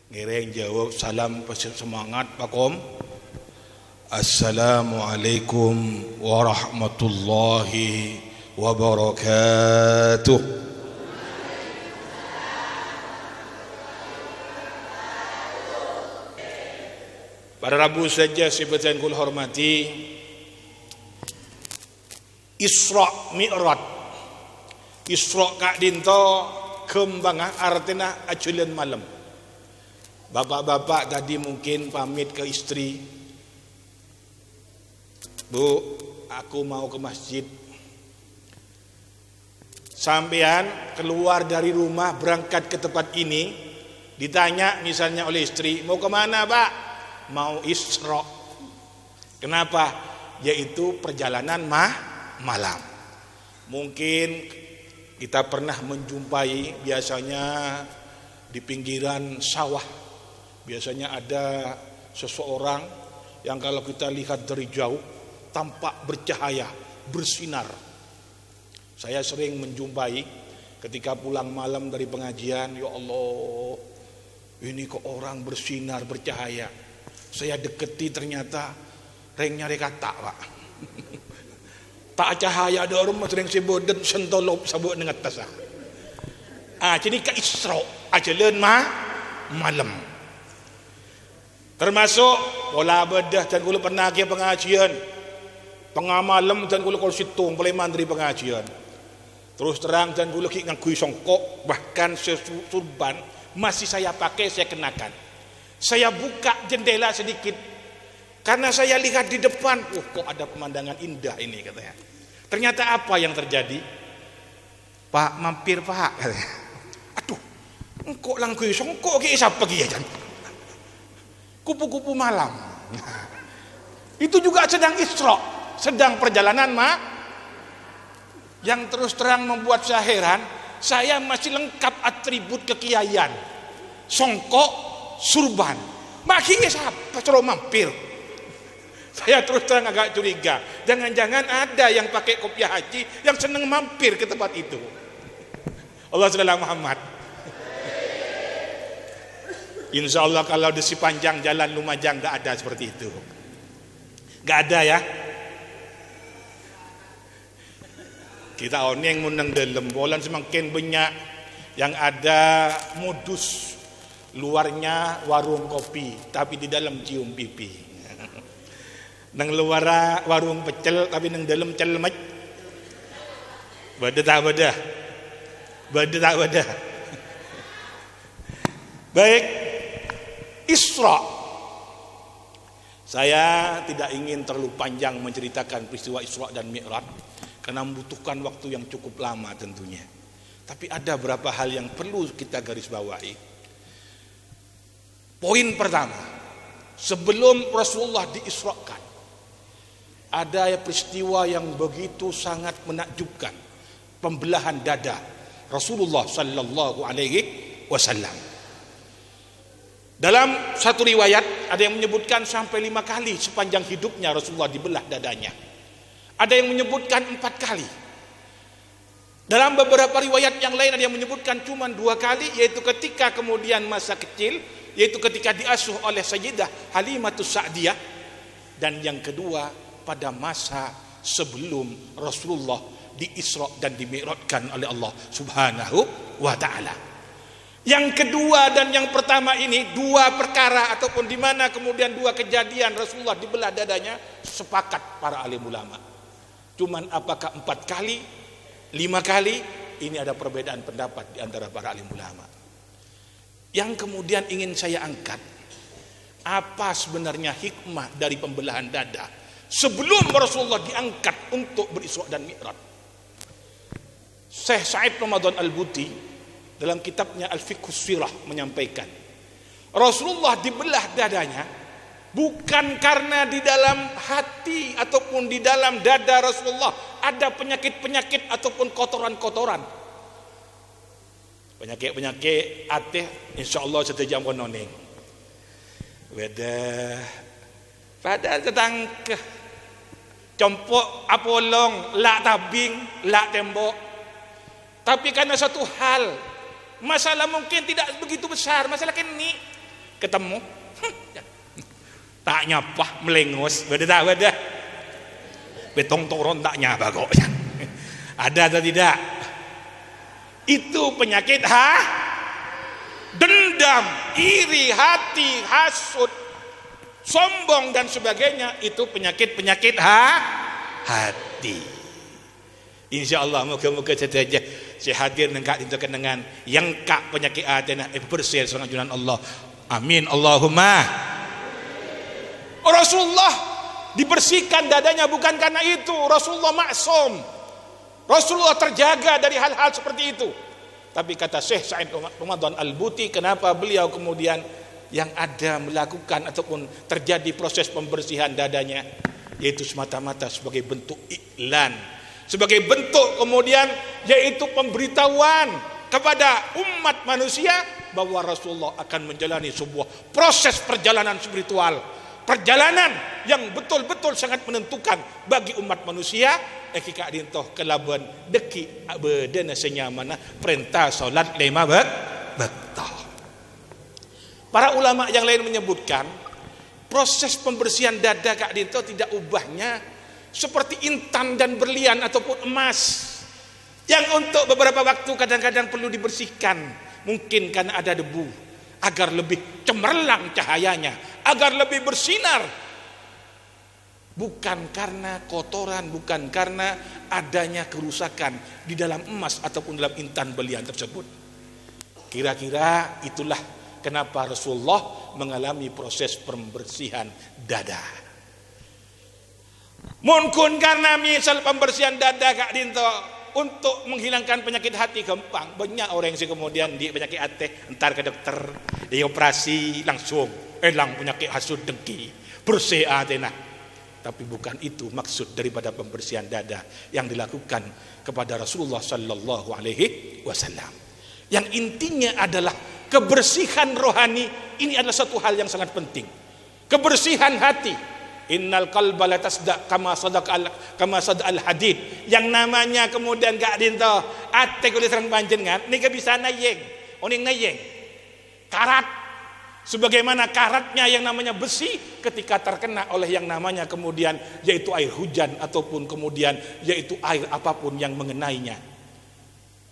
Ngereng jawab salam semangat Pak Kom. Assalamualaikum warahmatullahi wabarakatuh. Para Rabu saja seperti yang kul hormati, Isra Mi'raj. Isra kak dinto kembang artinya aculan malam. Bapak-bapak tadi mungkin pamit ke istri, Bu, aku mau ke masjid. Sampean keluar dari rumah berangkat ke tempat ini, ditanya misalnya oleh istri, mau kemana Pak? Mau Isra. Kenapa? Yaitu perjalanan malam. Mungkin kita pernah menjumpai biasanya di pinggiran sawah. Biasanya ada seseorang yang kalau kita lihat dari jauh tampak bercahaya, bersinar. Saya sering menjumpai ketika pulang malam dari pengajian, ya Allah, ini kok orang bersinar, bercahaya. Saya deketi ternyata rengnya rekata Pak. Tak cahaya ada rumah sering siboden sentolop sabuk dengan tas. Jadi ke Isra ajalan malam. Termasuk bola bedah dan kula pernah ke pengajian. Tengah malam dan kula kol situng peleman dari pengajian. Terus terang dan kula ki nganggo songkok, bahkan surban masih saya pakai, saya kenakan. Saya buka jendela sedikit karena saya lihat di depan, kok ada pemandangan indah ini katanya. Ternyata apa yang terjadi? Pak mampir Pak katanya. Aduh, engkau langkui songkok ki siapa ki ya? Kupu-kupu malam. Itu juga sedang Isra, sedang perjalanan yang terus terang membuat saya heran. Saya masih lengkap atribut kekiaian, songkok, surban. Makanya siapa suruh mampir? Saya terus terang agak curiga. Jangan-jangan ada yang pakai kopiah haji yang senang mampir ke tempat itu. Allah SWT Muhammad. Insya Allah kalau di sepanjang jalan Lumajang gak ada seperti itu. Gak ada ya. Kita oneng menang dalam bolan semakin banyak yang ada modus luarnya warung kopi tapi di dalam cium pipi. Nang luar warung pecel tapi nang dalam celmet. Beda tak beda. Beda tak beda. Baik, Isra. Saya tidak ingin terlalu panjang menceritakan peristiwa Isra dan Mi'raj karena membutuhkan waktu yang cukup lama tentunya. Tapi ada beberapa hal yang perlu kita garis bawahi. Poin pertama, sebelum Rasulullah diisrakan, ada peristiwa yang begitu sangat menakjubkan, pembelahan dada Rasulullah sallallahu alaihi wasallam. Dalam satu riwayat ada yang menyebutkan sampai 5 kali sepanjang hidupnya Rasulullah dibelah dadanya. Ada yang menyebutkan 4 kali. Dalam beberapa riwayat yang lain ada yang menyebutkan cuma 2 kali, yaitu ketika kemudian masa kecil, yaitu ketika diasuh oleh Sayyidah Halimatus Sa'diyah, dan yang kedua pada masa sebelum Rasulullah diisra dan dimi'rajkan oleh Allah Subhanahu wa ta'ala. Yang kedua dan yang pertama ini 2 perkara ataupun di mana kemudian 2 kejadian Rasulullah dibelah dadanya, sepakat para alim ulama. Cuman apakah 4 kali, 5 kali, ini ada perbedaan pendapat di antara para alim ulama. Yang kemudian ingin saya angkat, apa sebenarnya hikmah dari pembelahan dada sebelum Rasulullah diangkat untuk berisra dan mi'raj. Syekh Sa'id Ramadan Al-Buti dalam kitabnya Al-Fiqhus Sirah menyampaikan, Rasulullah dibelah dadanya bukan karena di dalam hati ataupun di dalam dada Rasulullah ada penyakit-penyakit ataupun kotoran-kotoran. Penyakit-penyakit ateh insyaallah setiap kononeng. Weda pada tentang ke compok apolong lak tabing lak tembok. Tapi karena satu hal, masalah mungkin tidak begitu besar, masalah ini ketemu tak nyapa melengos beda betong toron tak nyapa kok. Ada atau tidak? Itu penyakit dendam, iri hati, hasud, sombong dan sebagainya. Itu penyakit hati. Insya Allah moga-moga saja saya hadir nengkak itu kenangan yang kak penyakit hati bersih dengan junjungan Allah. Amin Allahumma. Rasulullah dibersihkan dadanya bukan karena itu. Rasulullah maksum. Rasulullah terjaga dari hal-hal seperti itu. Tapi kata Syekh Sa'id Ramadan Al-Buti, kenapa beliau kemudian yang ada melakukan ataupun terjadi proses pembersihan dadanya, yaitu semata-mata sebagai bentuk iklan, sebagai bentuk kemudian yaitu pemberitahuan kepada umat manusia bahwa Rasulullah akan menjalani sebuah proses perjalanan spiritual, perjalanan yang betul-betul sangat menentukan bagi umat manusia. Kika dintoh kelaban deki bedena senyamana perintah salat 5 waktu. Para ulama yang lain menyebutkan proses pembersihan dada Kak Dinto tidak ubahnya seperti intan dan berlian ataupun emas yang untuk beberapa waktu kadang-kadang perlu dibersihkan, mungkin karena ada debu, agar lebih cemerlang cahayanya, agar lebih bersinar. Bukan karena kotoran, bukan karena adanya kerusakan di dalam emas ataupun dalam intan berlian tersebut. Kira-kira itulah kenapa Rasulullah mengalami proses pembersihan dada. Mungkin karena misal pembersihan dada Kak Dinto untuk menghilangkan penyakit hati gampang. Banyak orang yang kemudian di penyakit hati entar ke dokter, dioperasi langsung hilang penyakit hasud dengki, bersih hati. Tapi bukan itu maksud daripada pembersihan dada yang dilakukan kepada Rasulullah sallallahu alaihi wasallam. Yang intinya adalah kebersihan rohani. Ini adalah satu hal yang sangat penting. Kebersihan hati. Innal qalba la tasda kama sadaqal hadid. Yang namanya kemudian Kak Dinto ate kulit serang panjenengan nika bisa nayeng. Oning nayeng. Karat. Sebagaimana karatnya yang namanya besi ketika terkena oleh yang namanya kemudian yaitu air hujan ataupun kemudian yaitu air apapun yang mengenainya.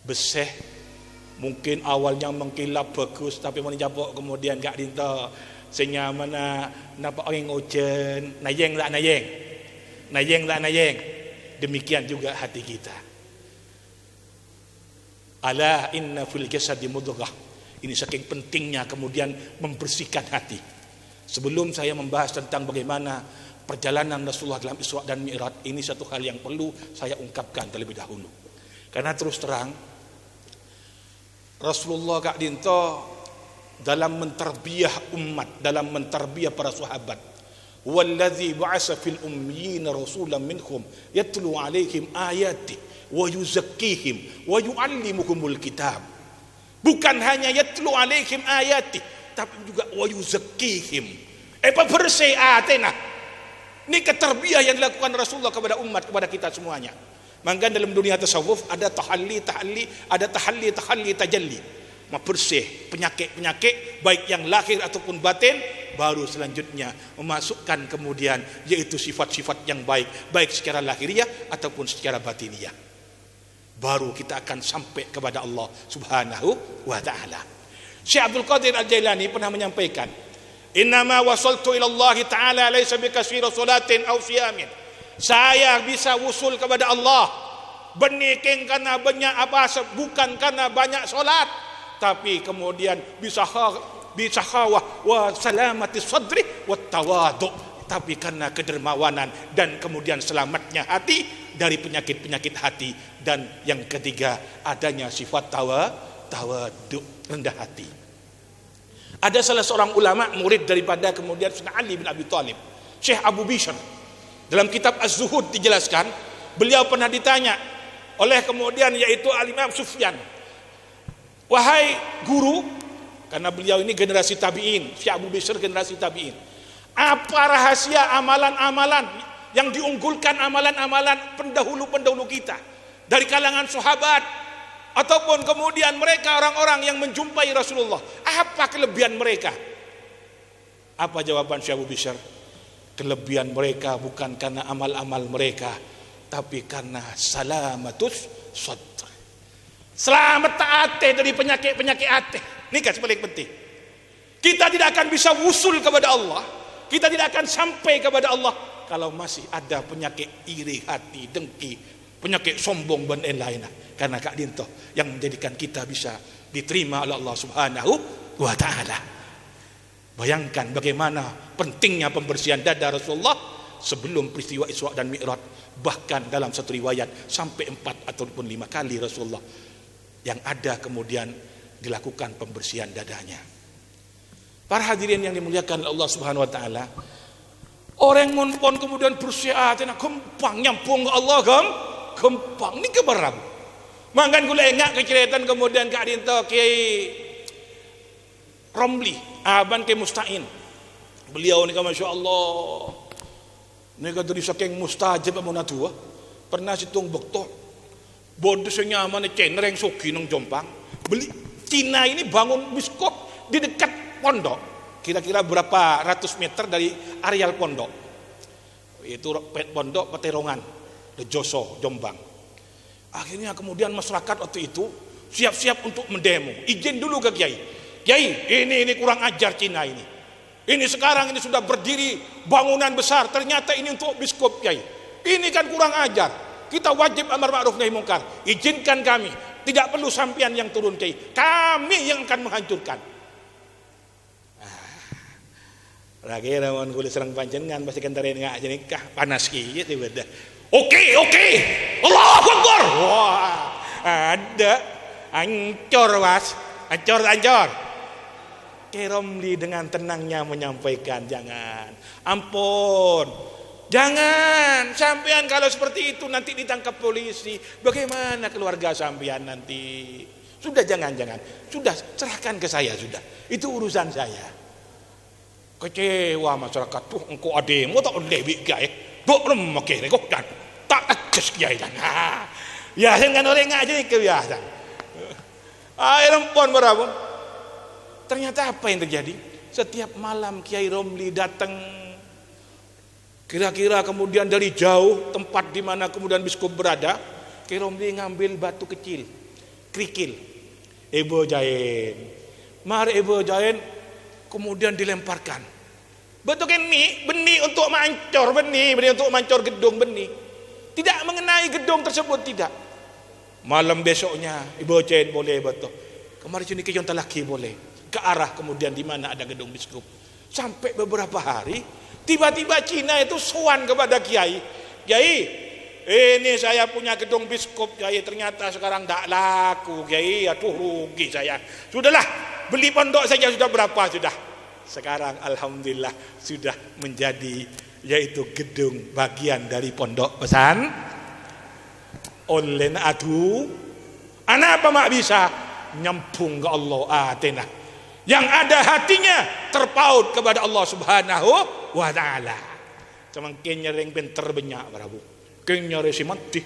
Beseh mungkin awalnya mengkilap bagus tapi menjapok kemudian Kak Dinto senyamana napa angin hujan nayeng tak nayeng. Demikian juga hati kita. Ala inna fil jasadi mudghah. Ini saking pentingnya kemudian membersihkan hati. Sebelum saya membahas tentang bagaimana perjalanan Rasulullah dalam Isra dan Mi'raj, ini satu hal yang perlu saya ungkapkan terlebih dahulu. Karena terus terang Rasulullah Kak Dinto dalam mentarbiyah umat, dalam mentarbiyah para sahabat, wallazi ba'asa fil ummiyina rasulan minhum yatlu alaihim ayati wa yuzakkihim wa yu'allimuhumul kitab. Bukan hanya yatlu alaihim ayati, tapi juga wa yuzakkihim. Bersih atena. Ini keterbiah yang dilakukan Rasulullah kepada umat, kepada kita semuanya. Maka dalam dunia tasawuf ada tahalli, ada tahalli, tajalli. Bersih penyakit baik yang lahir ataupun batin, baru selanjutnya memasukkan kemudian yaitu sifat-sifat yang baik secara lahiriah ataupun secara batiniah. Baru kita akan sampai kepada Allah Subhanahu wa ta'ala. Syekh Abdul Qadir Al-Jailani pernah menyampaikan, innama wasaltu ila Allah ta'ala laysa bikasira salatin aw siyamin. Saya bisa usul kepada Allah beniking karena banyak apa, bukan karena banyak solat, tapi kemudian bisa khawah wa salamati sadri wa tawadu, tapi karena kedermawanan dan kemudian selamatnya hati dari penyakit-penyakit hati. Dan yang ketiga adanya sifat tawadu, rendah hati. Ada salah seorang ulama murid daripada kemudian Sayyidina Ali bin Abi Thalib, Syekh Abu Bishr, dalam kitab Az-Zuhud dijelaskan, beliau pernah ditanya oleh kemudian yaitu Al-Imam Sufyan, wahai guru, karena beliau ini generasi tabi'in, Syekh Abu Bishr generasi tabi'in, apa rahasia amalan-amalan yang diunggulkan, amalan-amalan pendahulu-pendahulu kita dari kalangan sahabat ataupun kemudian mereka orang-orang yang menjumpai Rasulullah, apa kelebihan mereka? Apa jawaban Syekh Abu Bishr? Kelebihan mereka bukan karena amal-amal mereka, tapi karena salamatus sadr. Selamat hati dari penyakit-penyakit hati. Ini kan paling penting. Kita tidak akan bisa wusul kepada Allah, kita tidak akan sampai kepada Allah kalau masih ada penyakit iri hati, dengki, penyakit sombong dan lain-lain. Karena Kak Dinto yang menjadikan kita bisa diterima oleh Allah Subhanahu wa Ta'ala. Bayangkan bagaimana pentingnya pembersihan dada Rasulullah sebelum peristiwa Isra dan Mi'raj. Bahkan dalam satu riwayat sampai 4 ataupun 5 kali Rasulullah yang ada kemudian dilakukan pembersihan dadanya. Para hadirin yang dimuliakan Allah Subhanahu wa Ta'ala, orang ngonpon kemudian bersih hatinya gampang nyampung ke Allah gampang ni keberab. Mangkan kula ingat keceritaan kemudian Kak Dinto Kiai Romli Aban Kiai Musta'in. Beliau ni kan Masya Allah, ni kan dari saking mustajab amun tua pernah situng bekto bodoh senyaman ni cendereng soki nang Jompang. Beli Cina ini bangun biskop di dekat pondok, kira-kira berapa ratus meter dari areal pondok. Itu pondok Peterongan, Dejoso, Jombang. Akhirnya kemudian masyarakat waktu itu siap-siap untuk mendemo. Izin dulu ke Kiai. Kiai, ini kurang ajar Cina ini. Ini sekarang ini sudah berdiri bangunan besar, ternyata ini untuk biskop Kiai. Ini kan kurang ajar. Kita wajib amar ma'ruf nahi mungkar. Izinkan kami. Tidak perlu sampian yang turun Kiai. Kami yang akan menghancurkan. Lagi rawan kulit serang panjenengan pasti kentarin ngak jadi kah panas kieu teh beda. Oke. Allahu Akbar. Wah, ada ancor was. Ancor. Romli dengan tenangnya menyampaikan, jangan. Ampun. Jangan sampean kalau seperti itu nanti ditangkap polisi. Bagaimana keluarga sampean nanti? Sudah jangan. Sudah serahkan ke saya sudah. Itu urusan saya. Kecewa masyarakat tuh engkau ademu tak lebih gay. Dok memakai kok dan tak ajas kiai dan. Ya dengan orang aja ni kebiasaan. Rempon berapa? Ternyata apa yang terjadi? Setiap malam Kiai Romli datang, kira-kira kemudian dari jauh tempat di mana kemudian biskop berada, Kiai Romli ngambil batu kecil, kerikil, Ebo Jain, mar Ebo Jain, kemudian dilemparkan. Betul kan benih untuk mancor, benih untuk mancor gedung benih. Tidak mengenai gedung tersebut tidak. Malam besoknya Ebo Jain boleh betul. Kemarin sini ke laki boleh. Ke arah kemudian di mana ada gedung biskop. Sampai beberapa hari tiba-tiba Cina itu sowan kepada Kiai. Kiai, ini saya punya gedung biskop Kiai, ternyata sekarang tak laku Kiai, aduh rugi saya. Sudahlah, beli pondok saja sudah berapa sudah. Sekarang alhamdulillah sudah menjadi yaitu gedung bagian dari pondok pesan online. Aduh, anak apa mak bisa nyampung ke Allah atena. Yang ada hatinya terpaut kepada Allah Subhanahu wa Ta'ala. Semakin nyering pinter banyak barabu. King nyari si mati.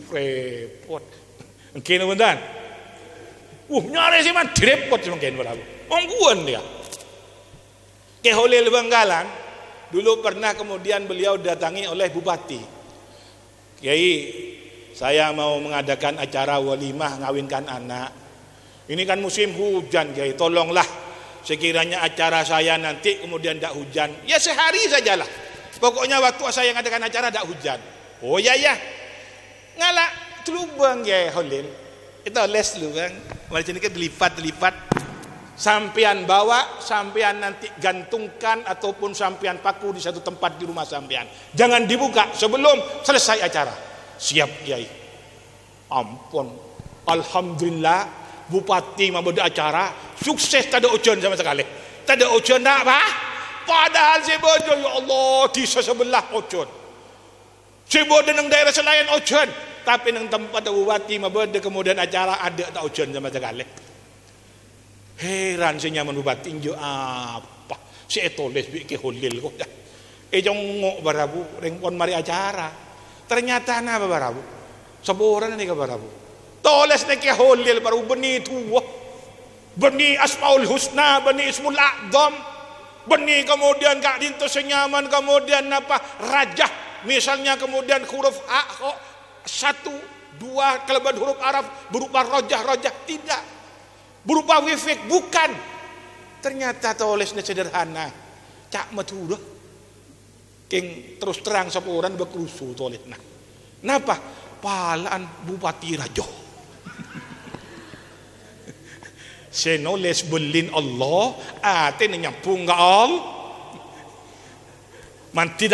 Repot. Mungkin benar. Nyari si mati repot semakin barabu. Ongguan dia. Keholil Banggalan dulu pernah kemudian beliau datangi oleh bupati. Kiai, saya mau mengadakan acara walimah ngawinkan anak. Ini kan musim hujan Kiai, tolonglah sekiranya acara saya nanti kemudian tidak hujan, ya sehari sajalah. Pokoknya waktu saya ngadakan acara tidak hujan. Oh ya ngalak telubang Kiai Holil. Itu les lu bang. Macam ini kan dilipat. Sampian bawa, sampian nanti gantungkan ataupun sampian paku di satu tempat di rumah sampian. Jangan dibuka sebelum selesai acara. Siap Kiai. Ampun. Alhamdulillah. Bupati membuat acara sukses, tak ada ujian sama sekali. Tak ada ujian tak apa? Padahal sebodoh ya Allah di sebelah ujian. Sebodoh nang daerah selain ujian, tapi nang tempat bupati membuat kemudian acara ada tak ujian sama sekali. Heran saya nyaman bupati injo apa? Si etoles bikin holil kok. Jongok barabu rengkon mari acara. Ternyata apa barabu? Seboran ni ke barabu? Toles na kaya holil baru benih tua, benih asmaul husna, benih ismul a'dham. benih kemudian gak dintu senyaman, kemudian apa rajah misalnya, kemudian huruf A satu dua kelebihan huruf Arab berupa rojah tidak, berupa wifik bukan, ternyata tulisnya sederhana cak maturah king terus terang sapuran berkerusu tulisnya. Napa? Palaan Bupati Rajo. Senoles belin Allah, atin nyampung ga all. Manti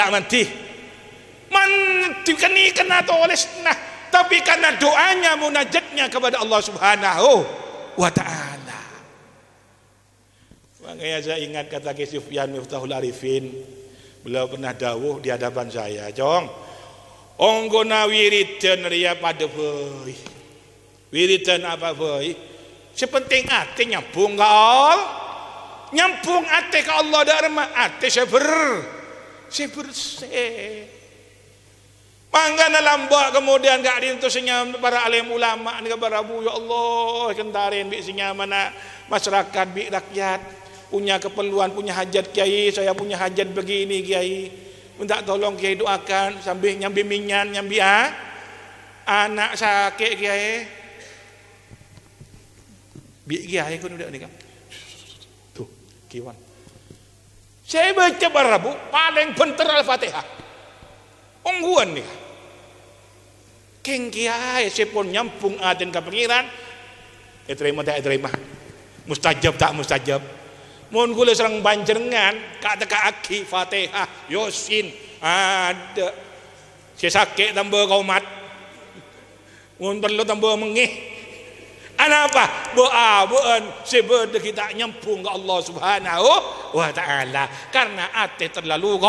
kena tulis nah, tapi karena doanya munajatnya kepada Allah Subhanahu wa taala. Makanya saya ingat kata Ki Sufyan Miftahul Arifin, beliau pernah dawuh di hadapan saya, "Jong, onggona wiridan ria pada voi. Wiridan apa voi? Sepenting ate nyambung ke Allah, nyambung ate ke Allah dharma, ate bersih. Manggana lambak kemudian gak dintu senyam para alim ulama ni kabar Abu, ya Allah kentarin bi senyam mana masyarakat bi rakyat punya keperluan, punya hajat kiai, saya punya hajat begini kiai, minta tolong kiai doakan sambil nyambi minyan nyambi anak sakit kiai. Bi kiai kun udah ni kan. Tuh, kiwan. Saya baca barabu paling bentar Al-Fatihah. Ongguan nih. Keng kiai sepon nyampung aden ka pengiran. Terima tak terima. Mustajab tak mustajab. Mun kula serang banjenengan ka teka aki Fatihah, Yasin ada. Saya sakit tambah kaumat. Mun perlu tambah mengih. Apa? Boan sebab kita nyampung ke Allah Subhanahu wa taala karena ate terlalu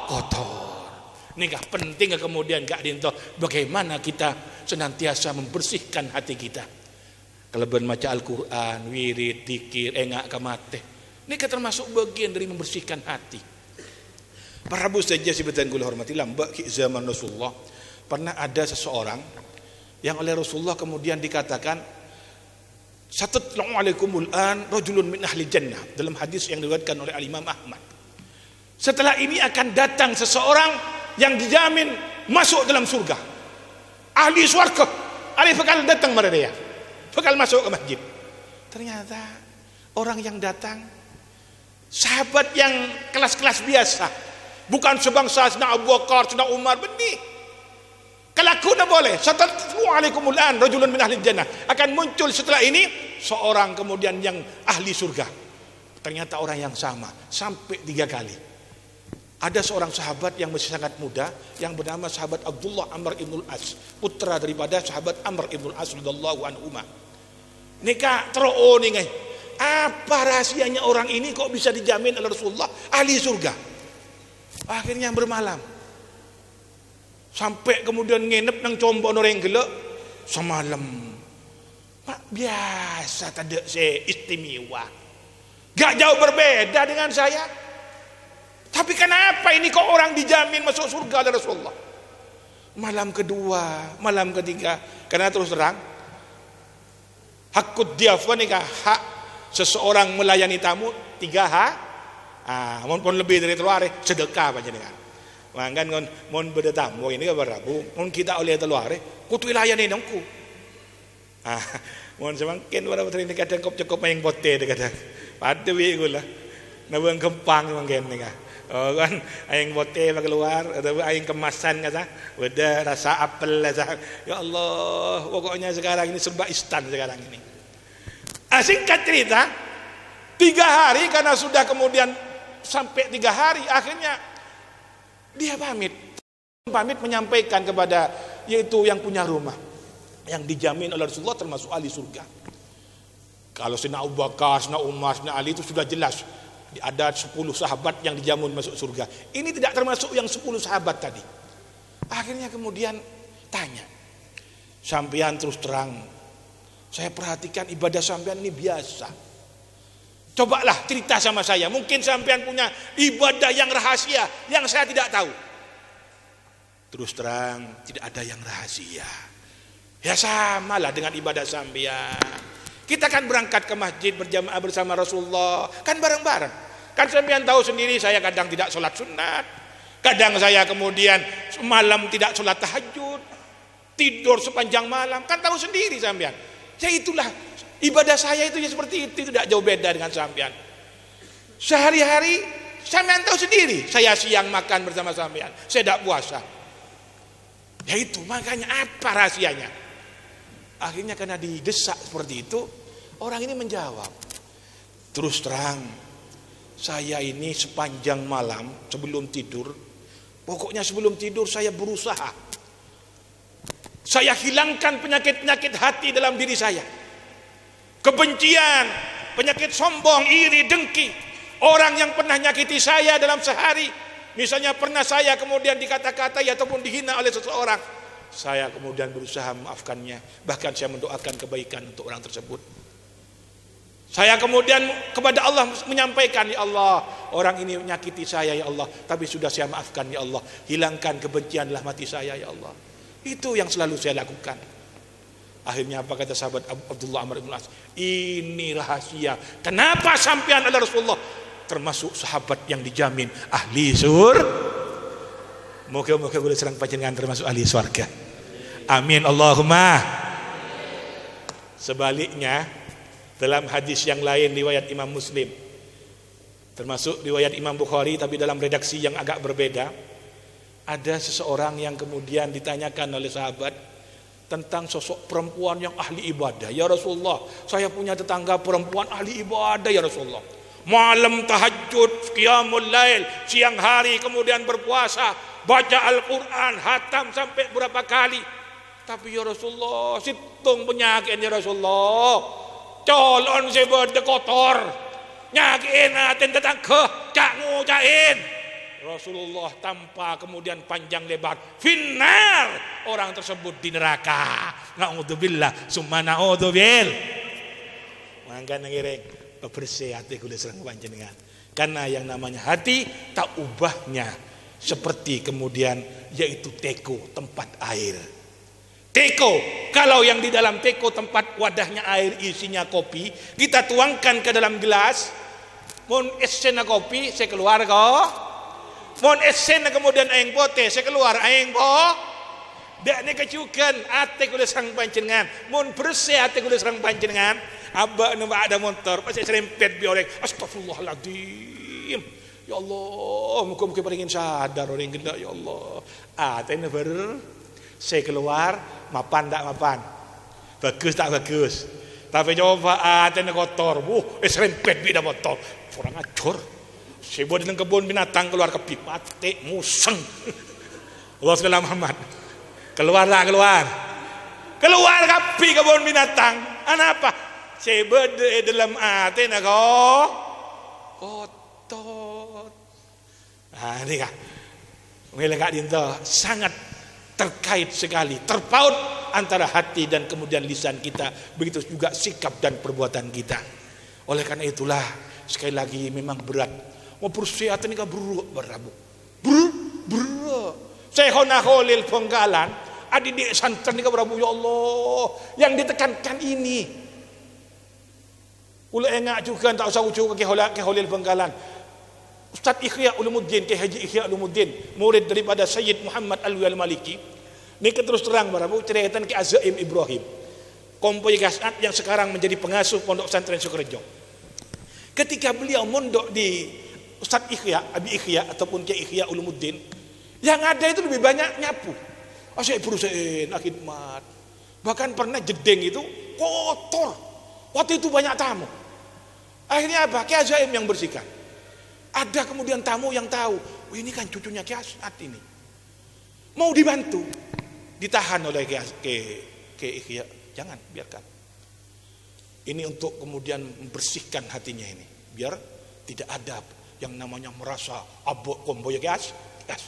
kotor. Nikah penting kemudian gak dinto bagaimana kita senantiasa membersihkan hati kita. Kelebihan maca Al-Qur'an, wirid, zikir, engak kamate. Nikah termasuk bagian dari membersihkan hati. Para Rabu saja sebutan kula hormati lambak zaman Rasulullah pernah ada seseorang yang oleh Rasulullah kemudian dikatakan Satatlu alaikumul an rajulun min ahli jannah, dalam hadis yang diriwayatkan oleh Al-Imam Ahmad. Setelah ini akan datang seseorang yang dijamin masuk dalam surga. Ahli surga. Ali bakal datang pada dia. Bakal masuk ke masjid. Ternyata orang yang datang sahabat yang kelas-kelas biasa, bukan sebangsa Sayyidina Abu Bakar, Sayyidina Umar, benih. Kelakuan boleh. Assalamualaikum an rajulun min ahli jannah, akan muncul setelah ini seorang kemudian yang ahli surga. Ternyata orang yang sama sampai 3 kali. Ada seorang sahabat yang masih sangat muda yang bernama sahabat Abdullah Amr ibn al-As, putra daripada sahabat Amr ibn al-As radhiyallahu anhu. Nikah teroo nih, apa rahasianya orang ini kok bisa dijamin oleh Rasulullah ahli surga? Akhirnya bermalam. Sampai kemudian nginep nang combok noreng gelek semalam. Pak biasa tadi saya istimewa. Gak jauh berbeda dengan saya. Tapi kenapa ini kok orang dijamin masuk surga oleh Rasulullah? Malam kedua, malam ketiga, karena terus terang hakut diafwa nikah, hak seseorang melayani tamu 3 hak. Maupun lebih dari teluare sedekah panjenengan. Mangkan mon beda tamu ini kabar Rabu, mon kita oleh teluare kutu layani nongku. Mon semangkin pada putri ini kadang cukup main bote kadang. Pada wi gula, nabang kempang semangkin nih kan, ayang bote bak keluar atau ayang kemasan kata, beda rasa apel kata. Ya Allah, pokoknya sekarang ini serba instan sekarang ini. Singkat cerita, 3 hari karena sudah kemudian sampai 3 hari akhirnya dia pamit menyampaikan kepada yaitu yang punya rumah yang dijamin oleh Rasulullah termasuk ahli surga. Kalau Sayyidina Abu Bakar, Sayyidina Umar, Sayyidina Ali itu sudah jelas ada 10 sahabat yang dijamin masuk surga. Ini tidak termasuk yang 10 sahabat tadi. Akhirnya kemudian tanya, sampean terus terang, saya perhatikan ibadah sampean ini biasa. Cobalah cerita sama saya, mungkin sampean punya ibadah yang rahasia yang saya tidak tahu. Terus terang, tidak ada yang rahasia. Ya samalah dengan ibadah sampean. Kita kan berangkat ke masjid berjamaah bersama Rasulullah, kan bareng-bareng. Kan sampean tahu sendiri saya kadang tidak sholat sunat, kadang saya kemudian malam tidak sholat tahajud, tidur sepanjang malam. Kan tahu sendiri sampean. Ya itulah ibadah saya itu ya seperti itu, tidak jauh beda dengan sampean. Sehari-hari sampean tahu sendiri, saya siang makan bersama sampean, saya tidak puasa. Ya itu makanya apa rahasianya? Akhirnya karena didesak seperti itu, orang ini menjawab, terus terang, saya ini sepanjang malam sebelum tidur, pokoknya sebelum tidur saya berusaha, saya hilangkan penyakit-penyakit hati dalam diri saya, kebencian, penyakit sombong, iri, dengki, orang yang pernah nyakiti saya dalam sehari, misalnya pernah saya kemudian dikata-katai ataupun dihina oleh seseorang, saya kemudian berusaha memaafkannya, bahkan saya mendoakan kebaikan untuk orang tersebut. Saya kemudian kepada Allah menyampaikan, ya Allah, orang ini menyakiti saya ya Allah, tapi sudah saya maafkan ya Allah, hilangkan kebencian dalam hati saya ya Allah. Itu yang selalu saya lakukan. Akhirnya apa kata sahabat Abdullah Amr bin As? Ini rahasia kenapa sampean adalah Rasulullah termasuk sahabat yang dijamin ahli Moga-moga boleh serang panjenengan termasuk ahli surga. Amin Allahumma. Sebaliknya, dalam hadis yang lain riwayat Imam Muslim, termasuk riwayat Imam Bukhari tapi dalam redaksi yang agak berbeda, ada seseorang yang kemudian ditanyakan oleh sahabat tentang sosok perempuan yang ahli ibadah. Ya Rasulullah, saya punya tetangga perempuan ahli ibadah ya Rasulullah. Malam tahajud, qiyamul lail, siang hari kemudian berpuasa, baca Al-Quran, hatam sampai berapa kali. Tapi ya Rasulullah, situng penyakit ya Rasulullah, colon sebeda kotor, nyakiin aten datang ke cak ngucain. Rasulullah tanpa kemudian panjang lebar, finnar, orang tersebut di neraka. Na'udzubillah summa na'udzubil. Mangga ngiring bersih hati kula serang panjenengan. Karena yang namanya hati tak ubahnya seperti kemudian yaitu teko, tempat air. Teko, kalau yang di dalam teko tempat wadahnya air isinya kopi, kita tuangkan ke dalam gelas, mon esena kopi saya keluar kok. Mon esena kemudian aing pote saya keluar aing po. Dak ne kecukan ate kula serang panjenengan. Mon bersih ate kula serang panjenengan. Abah numpak ada motor, pasti serempet biolek. Astagfirullahaladzim. Ya Allah, muka-muka paling sadar orang gila. Ya Allah. Tena saya keluar, mapan tak mapan, bagus tak bagus. Tapi coba tena kotor, serempet bida motor. Orang acur. Saya buat dalam kebun binatang keluar ke pipa, museng. Allah segala Muhammad. Keluarlah keluar. Keluar kapi kebun binatang. Apa? Sebeda dalam hati nak kotor. Nah ini kah, melihat dinta sangat terkait sekali, terpaut antara hati dan kemudian lisan kita. Begitu juga sikap dan perbuatan kita. Oleh karena itulah sekali lagi memang berat. Mau persiatan ini kah berabu. Saya Khalil Penggalan, adik santri ini kah berabu ya Allah. Yang ditekankan ini. Ula engak juga tak usah ujuk ke Khalil Benggalan. Ustaz Ikhya Ulumuddin, ke Haji Ikhya Ulumuddin, murid daripada Sayyid Muhammad Alwi Al-Maliki. Ini terus terang barabu cerita ke Azaim Ibrahim, kompoi Gasat yang sekarang menjadi pengasuh Pondok Pesantren Sukorejo. Ketika beliau mondok di Ustaz Ikhya, Abi Ikhya ataupun ke Ikhya Ulumuddin, yang ada itu lebih banyak nyapu. Saya berusaha khidmat. Bahkan pernah jedeng itu kotor. Waktu itu banyak tamu. Akhirnya apa? Ki Azaim yang bersihkan. Ada kemudian tamu yang tahu, ini kan cucunya Ki As'ad ini. Mau dibantu, ditahan oleh Ki Ikhya. Jangan, biarkan. Ini untuk kemudian membersihkan hatinya ini, biar tidak ada yang namanya merasa abot komboya Ki As'ad.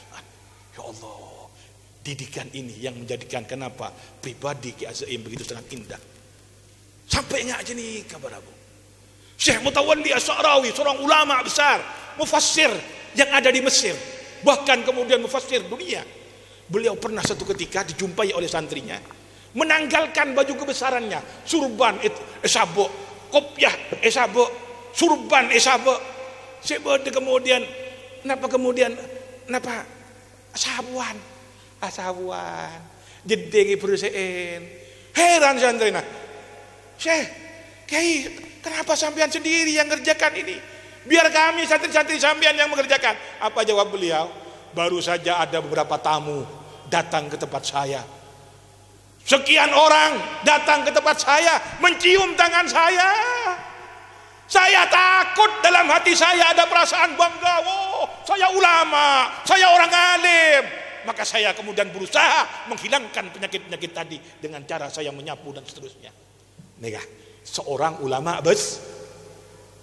Ya Allah, didikan ini yang menjadikan kenapa pribadi Ki Azaim begitu sangat indah. Sampai enggak jenih kabar Abu Syekh Mutawalli As-Sa'rawi, seorang ulama besar, mufassir yang ada di Mesir, bahkan kemudian mufassir dunia. Beliau pernah satu ketika dijumpai oleh santrinya, menanggalkan baju kebesarannya, surban esabok, kopiah esabok, surban esabok, Sebab kemudian kenapa sabuan jedegi perusahaan heran santrina Syekh Kiai kenapa sampean sendiri yang ngerjakan ini, biar kami santri-santri sampean yang mengerjakan. Apa jawab beliau? Baru saja ada beberapa tamu datang ke tempat saya, sekian orang datang ke tempat saya mencium tangan saya takut, dalam hati saya ada perasaan bangga, saya ulama, saya orang alim. Maka saya kemudian berusaha menghilangkan penyakit-penyakit tadi dengan cara saya menyapu dan seterusnya. Nih, seorang ulama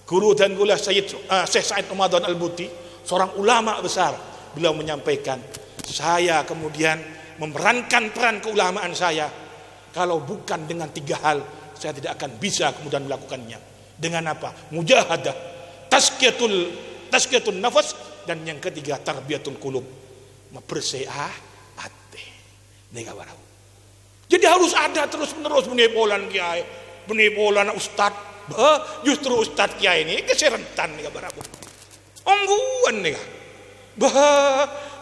guru dan gula Syekh Said Ramadan Al-Buti, seorang ulama besar, beliau menyampaikan, saya kemudian memerankan peran keulamaan saya. Kalau bukan dengan 3 hal, saya tidak akan bisa kemudian melakukannya. Dengan apa? Mujahadah, tazkiyatun nafas, dan yang ketiga tarbiyatul qulub, membersihah hati. Nega barau. Jadi harus ada terus menerus penipulan kiai, penipulan ustad. Justru ustad kiai ini keserentan nega barau. Ongguan nega.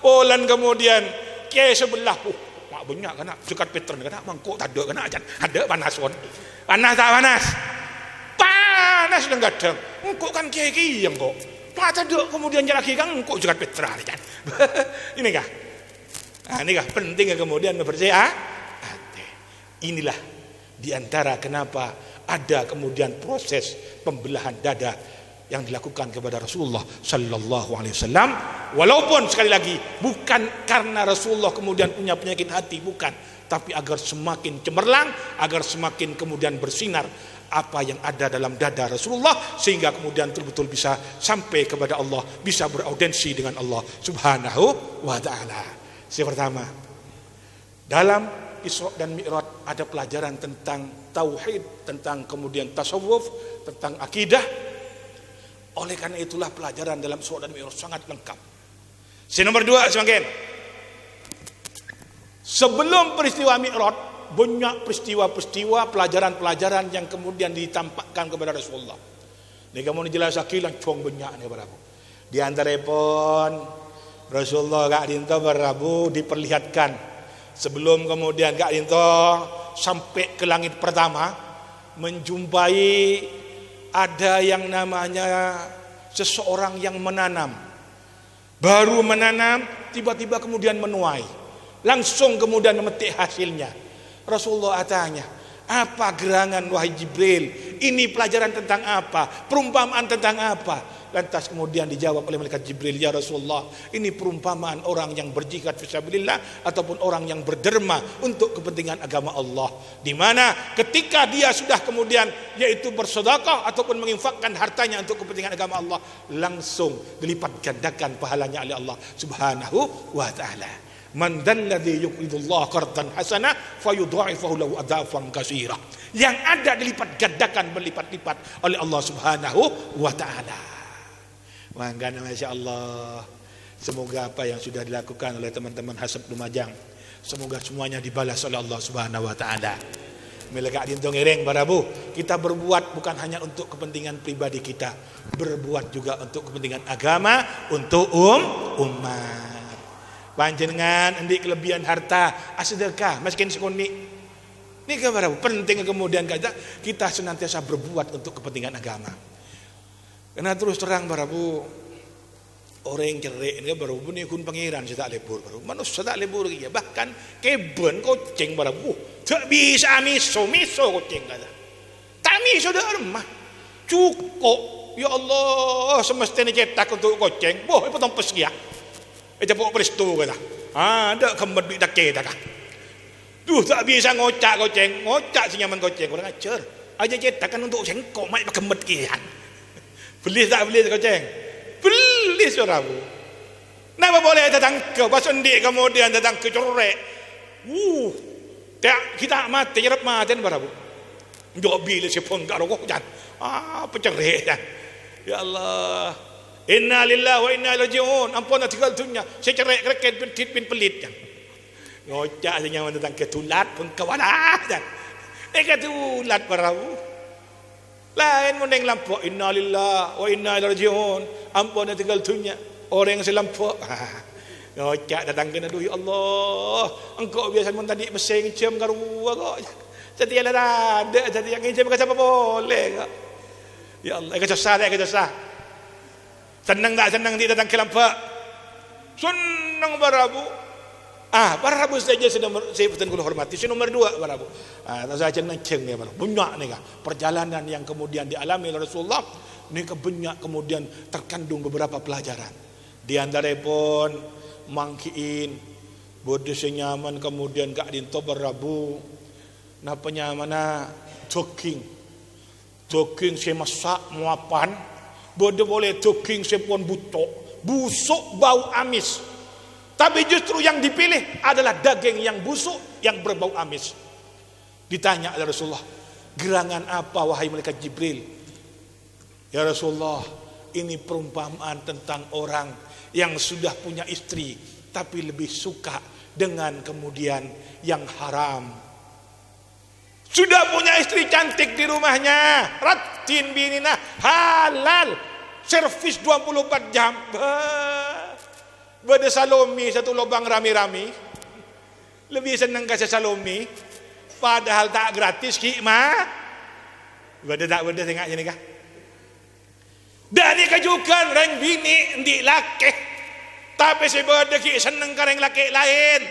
Polan kemudian kiai sebelah. Mak banyak kena sekat petron kena mangkuk tak ada kena ajan. Ada panas on. Panas tak panas? Panas dan gadang. Engkau kan kiai yang kok. Pak ada kemudian lagi kan engkau sekat petra kan. Ini kah? Nah, ini kah penting kemudian membersih hati. Inilah diantara kenapa ada kemudian proses pembelahan dada yang dilakukan kepada Rasulullah Sallallahu Alaihi Wasallam. Walaupun sekali lagi bukan karena Rasulullah kemudian punya penyakit hati, bukan, tapi agar semakin cemerlang, agar semakin kemudian bersinar apa yang ada dalam dada Rasulullah, sehingga kemudian betul-betul bisa sampai kepada Allah, bisa beraudensi dengan Allah Subhanahu wa Ta'ala. Yang pertama, dalam Isra dan Mi'raj ada pelajaran tentang tauhid, tentang kemudian tasawuf, tentang akidah. Oleh karena itulah pelajaran dalam Isra dan Mi'raj sangat lengkap. Nomor 2 semakin. Sebelum peristiwa Mi'raj, banyak peristiwa-peristiwa, pelajaran-pelajaran yang kemudian ditampakkan kepada Rasulullah. Ini kamu dijelaskan lang cong banyak nih barabu. Di antara pun Rasulullah Kak Dinto barabu diperlihatkan sebelum kemudian Kak Dinto sampai ke langit pertama, menjumpai ada yang namanya seseorang yang menanam. Baru menanam, tiba-tiba kemudian menuai. Langsung kemudian memetik hasilnya. Rasulullah tanya, apa gerangan wahai Jibril? Ini pelajaran tentang apa? Perumpamaan tentang apa? Lantas kemudian dijawab oleh malaikat Jibril, ya Rasulullah, ini perumpamaan orang yang berjihad fisabilillah ataupun orang yang berderma untuk kepentingan agama Allah, di mana ketika dia sudah kemudian yaitu bersedekah ataupun menginfakkan hartanya untuk kepentingan agama Allah, langsung dilipat gandakan pahalanya oleh Allah Subhanahu wa Ta'ala. Man dzalladzi yuqridullah qardan hasanah fayudha'ifahu lahu adhafan katsira. Yang ada dilipat gandakan berlipat-lipat oleh Allah Subhanahu wa Ta'ala. Maka masya Allah, semoga apa yang sudah dilakukan oleh teman-teman Hasab Lumajang, semoga semuanya dibalas oleh Allah Subhanahu wa Ta'ala. Melekak dintong ireng barabu, kita berbuat bukan hanya untuk kepentingan pribadi kita, berbuat juga untuk kepentingan agama, untuk umat. Panjenengan endi kelebihan harta sedekah miskin sekoni. Ini barabu penting kemudian kita senantiasa berbuat untuk kepentingan agama. Karena terus terang barabu, orang cerai ini barabu ni kun pangeran sedak lebur barabu. Manusia sedak lebur ya, bahkan keben kucing barabu. Tak bisa miso kucing kata. Tak miso dah rumah. Cukup. Ya Allah, semestinya cetak untuk kucing. Boh, potong peski ya. Pok presto kata. Ada kemet duit dak dah. Duh, tak bisa ngocak kucing. Ngocak si nyaman kucing kurang ajar. Aja cetakan untuk sengkok mai kemet kian. Beli tak beli kucing? Beli surabu. Kenapa boleh datang ke pasendik kemudian datang ke corek? Kita mati nyerap mati barabu. Jok bila si penggar rokok jan. Pecerek jan. Ya Allah. Inna lillahi wa inna ilaihi raji'un. Ampun tinggal dunia. Saya cerai kreket bin pelit jan. Ngocak saja datang ke tulat pun kawalah jan. Ketulat barabu. Lain mending lampau innalillah wa inna ilaihi rajiun. Ampun tinggal dunia. Orang yang selampau. Ngocak datang kena duit Allah. Engkau biasa mun tadi besing cium garua kok. Jadi ala ada jadi yang cium ke siapa boleh kok. Ya Allah, ke sah. Senang tak senang dia datang ke lampak. Senang barabu. Barabu saja saya betul kula hormati. Si nomor 2 barabu. Tak saja nangceng ya barabu. Banyak ni kah perjalanan yang kemudian dialami oleh Rasulullah ni banyak kemudian terkandung beberapa pelajaran. Di antara pun mangkiin bodoh senyaman kemudian kak dinto barabu. Napa nyamana jogging saya masak muapan. Bodoh boleh jogging saya pun butok. Busuk bau amis. Tapi justru yang dipilih adalah daging yang busuk yang berbau amis. Ditanya oleh Rasulullah, gerangan apa wahai malaikat Jibril? Ya Rasulullah, ini perumpamaan tentang orang yang sudah punya istri tapi lebih suka dengan kemudian yang haram. Sudah punya istri cantik di rumahnya, ratin binina, halal, servis 24 jam. Bada salomi satu lubang rami-rami. Lebih senang kasih salomi, padahal tak gratis hikmah. Bada tak bada tengok je ni kah? Dan ni kajukan reng bini ndi laki. Tapi si bada ki senang ka reng laki lain.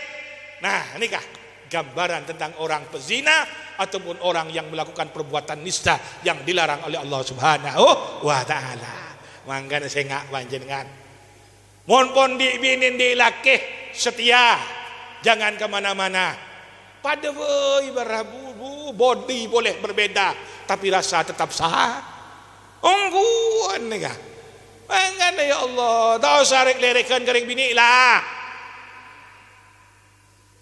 Nah, ni kah gambaran tentang orang pezina ataupun orang yang melakukan perbuatan nista yang dilarang oleh Allah Subhanahu wa taala. Mangga sengak panjenengan. Mon pon di bini di laki setia, jangan kemana-mana. Pada voi barabu body boleh berbeda, tapi rasa tetap sah. Ungguan ni kah? Mangga ya Allah, tak usah rek-lerekan kering bini lah.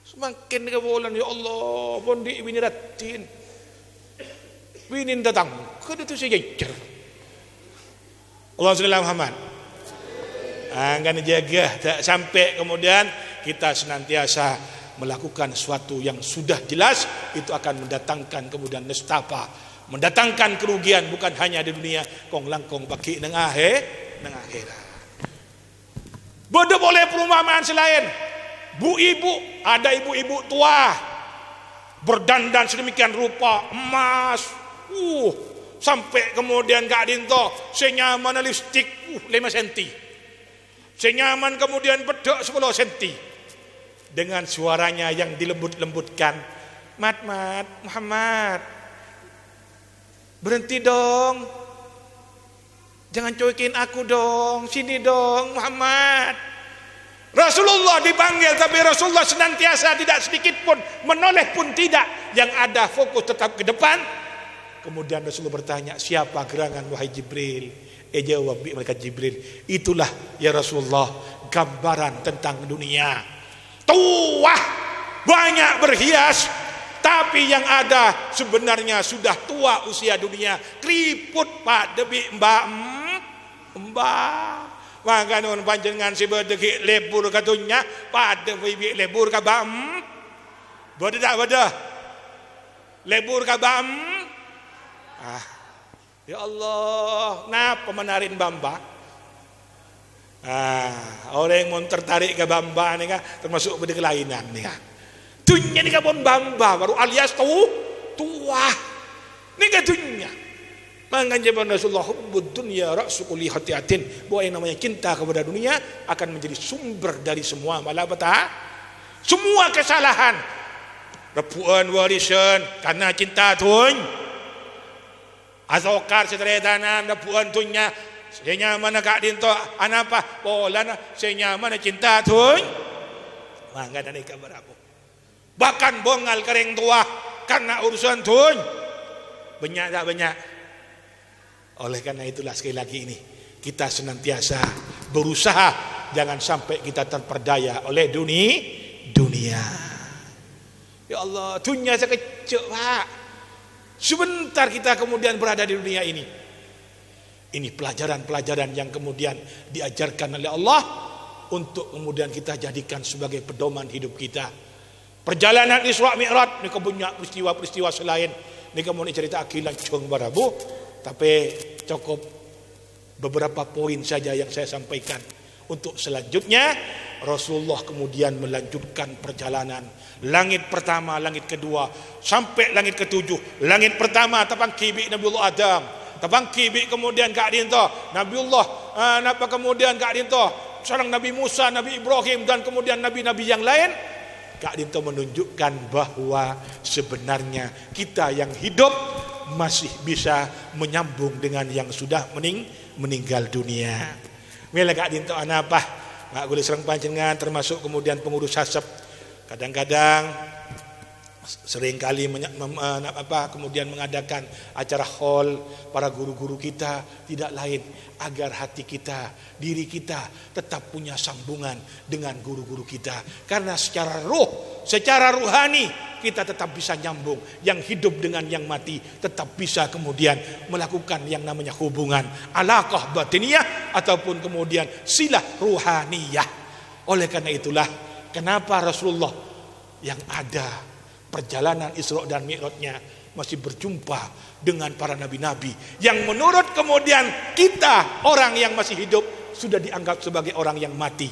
Semakin kebulan ya Allah, bondi bini ratin. Bini datang, kada tu saya jejer. Allah sallallahu Muhammad. Akan jaga tak sampai kemudian kita senantiasa melakukan sesuatu yang sudah jelas itu akan mendatangkan kemudian nestapa, mendatangkan kerugian bukan hanya di dunia, kong langkong baki nang akhirat. Bodoh boleh perumpamaan selain bu ibu, ada ibu-ibu tua berdandan sedemikian rupa emas, sampai kemudian gak dinto senyaman lipstik 5 cm, senyaman kemudian bedok 10 cm, dengan suaranya yang dilembut-lembutkan, mat Muhammad berhenti dong, jangan cuekin aku dong, sini dong Muhammad. Rasulullah dipanggil, tapi Rasulullah senantiasa tidak sedikit pun menoleh pun tidak, yang ada fokus tetap ke depan. Kemudian Rasulullah bertanya, siapa gerangan wahai Jibril? Jawab malaikat Jibril, itulah ya Rasulullah gambaran tentang dunia. Tua, banyak berhias, tapi yang ada sebenarnya sudah tua usia dunia. Keriput pak debi mbak. Maka nun panjenengan si berdeki lebur katunya pada bibi lebur ka bam. Bada tak bada. Lebur ka bam. Ya Allah, napa menarin bamba? Orang yang mau tertarik ke bamba ni kan termasuk pada kelainan ni kan. Dunia ni kan pun bamba baru alias tua. Ni kan dunia. Menganjurkan Rasulullah hubbud dunya ra'su kulli khati'atin, bahwa yang namanya cinta kepada dunia akan menjadi sumber dari semua malapetaka, semua kesalahan. Repuan warisan karena cinta tuan, azokar sederhana repuan tunya, senya mana kak dinto anapa polana senya mana cinta tuan, mangga dari kabar apa, bahkan bongal kering tua karena urusan tuan, banyak tak banyak. Oleh karena itulah sekali lagi ini kita senantiasa berusaha jangan sampai kita terperdaya oleh dunia. Ya Allah, dunia sekecil pak. Sebentar kita kemudian berada di dunia ini. Ini pelajaran-pelajaran yang kemudian diajarkan oleh Allah untuk kemudian kita jadikan sebagai pedoman hidup kita. Perjalanan Isra Mi'raj ini kebanyak peristiwa-peristiwa selain ini kemudian cerita akilan cung barabu. Tapi cukup beberapa poin saja yang saya sampaikan. Untuk selanjutnya Rasulullah kemudian melanjutkan perjalanan langit pertama, langit kedua, sampai langit ketujuh. Langit pertama tapang kibik Nabiullah Adam, tapang kibik kemudian Kak Dinto Nabiullah kemudian Kak Dinto seorang Nabi Musa, Nabi Ibrahim, dan kemudian nabi-nabi yang lain. Kak Dinto menunjukkan bahwa sebenarnya kita yang hidup masih bisa menyambung dengan yang sudah meninggal dunia. Mila Kak Dinto apa? Mak boleh serang panjenengan termasuk kemudian pengurus hasab. Kadang-kadang seringkali kemudian mengadakan acara haul para guru-guru kita, tidak lain agar hati kita, diri kita tetap punya sambungan dengan guru-guru kita. Karena secara ruh, secara ruhani kita tetap bisa nyambung. Yang hidup dengan yang mati tetap bisa kemudian melakukan yang namanya hubungan alaqah batiniyah ataupun kemudian silah ruhaniyah. Oleh karena itulah kenapa Rasulullah yang ada perjalanan Isra dan Mi'rajnya masih berjumpa dengan para nabi-nabi yang menurut kemudian kita orang yang masih hidup sudah dianggap sebagai orang yang mati.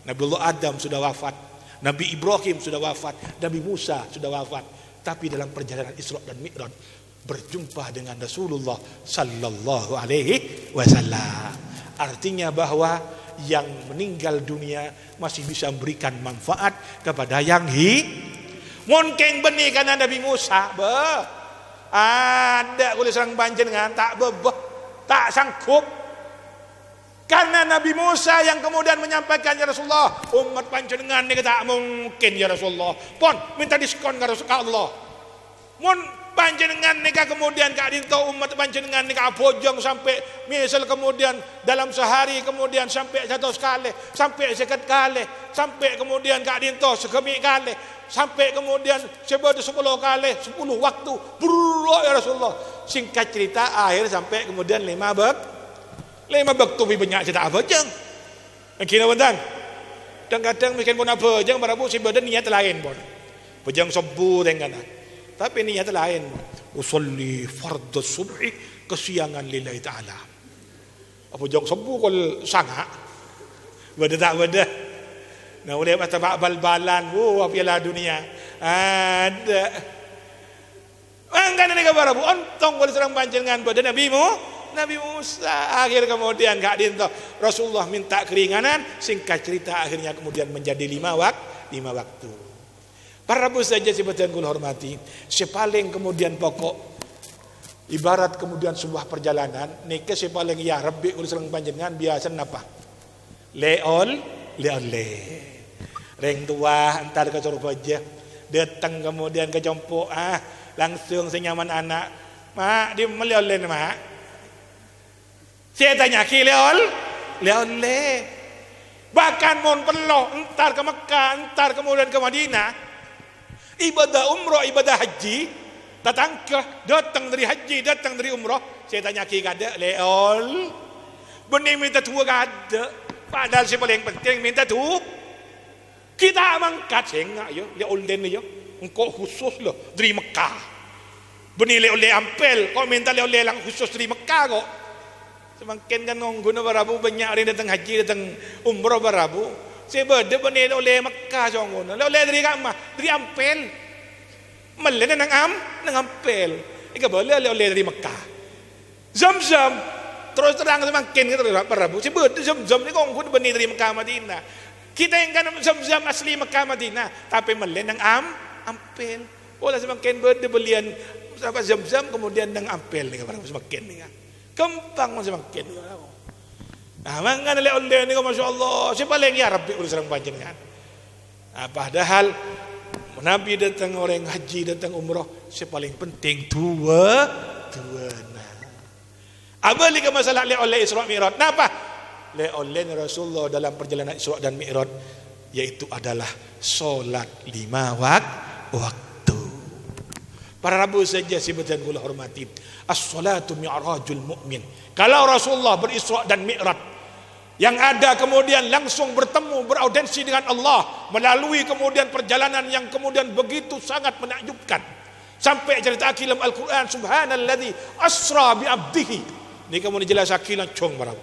Nabiullah Adam sudah wafat, Nabi Ibrahim sudah wafat, Nabi Musa sudah wafat, tapi dalam perjalanan Isra dan Mi'raj berjumpa dengan Rasulullah sallallahu alaihi wasallam. Artinya bahwa yang meninggal dunia masih bisa memberikan manfaat kepada yang mungkin benih karena Nabi Musa ada kulit serang panjenengan tak tak sanggup karena Nabi Musa yang kemudian menyampaikan, ya Rasulullah, umat panjenengan ini tak mungkin ya Rasulullah pun minta diskon ke Rasulullah mun panjenengan nika kemudian Kak Dinto umat panjenengan nika bojong sampai misal kemudian dalam sehari kemudian sampai 100 kali, sampai 50 kali, sampai kemudian Kak Dinto segemi kali, sampai kemudian sebagai 10 kali, 10 waktu buruk ya Rasulullah. Singkat cerita akhir sampai kemudian 5 waktu banyak cerita bojong. Kira bentang. Kadang-kadang mungkin pun bojong para bu sebagai niat lain pun. Bojong subuh dengan tapi niat lain, usolli fardhu subhi kesiangan lillahi ta'ala. Apa jong subuh kol sanga beda tak beda. Nah boleh baca bal-balan piala dunia ada angkan ini kabar bu ontong boleh serang panjenengan pada Nabi Musa. Akhir kemudian Kak Dinto Rasulullah minta keringanan, singkat cerita akhirnya kemudian menjadi 5 waktu. Para Rabu saja sebetulnya kula hormati, sepaling kemudian pokok ibarat kemudian sebuah perjalanan nike sepaling ya Rabbi kula sereng panjenengan biasa napa leol reng tua entar ke Surabaya datang kemudian ke Jompo langsung senyaman anak mak di meleolen mak saya tanya ki leol bahkan mon perlo entar ke Mekah entar kemudian ke Madinah ibadah umroh, ibadah haji datang dari haji, datang dari umroh. Saya tanya ki kada leol benih minta tua kada padahal si paling penting minta tua kita mangkat sengak yo leol den yo engkau khusus loh dari Mekah benih leol ampel kok minta leol lang khusus dari Mekah kok semakin kan nunggu barabu banyak orang datang haji datang umroh barabu sebeda benih oleh Mekah jongon oleh dari kamah dari ampel melen nang ampel ika boleh oleh dari Mekah Zam-zam terus terang semakin kita barabu sebeda Zam-zam ni kong benih dari Mekah Madinah kita yang kan Zam-zam asli Mekah Madinah tapi melen nang ampel olah semakin beda belian apa Zam-zam kemudian nang ampel ni barabu semakin ni kempang semakin nah, mangan oleh ni masya Allah. Siapa lagi ya Rabbi udah serang panjenengan. Nah, padahal Nabi datang orang haji datang umroh, paling penting dua. Apa lagi masalah oleh Isra Mi'raj? Kenapa? Oleh Rasulullah dalam perjalanan Isra dan Mi'raj yaitu adalah solat 5 waktu. Para Rabu saja sebetulnya kula hormati. As-salatu mi'rajul mu'min. Kalau Rasulullah berisra dan Mi'raj yang ada kemudian langsung bertemu beraudensi dengan Allah melalui kemudian perjalanan yang kemudian begitu sangat menakjubkan Sampai cerita dalam Al-Quran, subhanalladzi asra bi abdihi. Ini kamu dijelaskan kilang cong barang.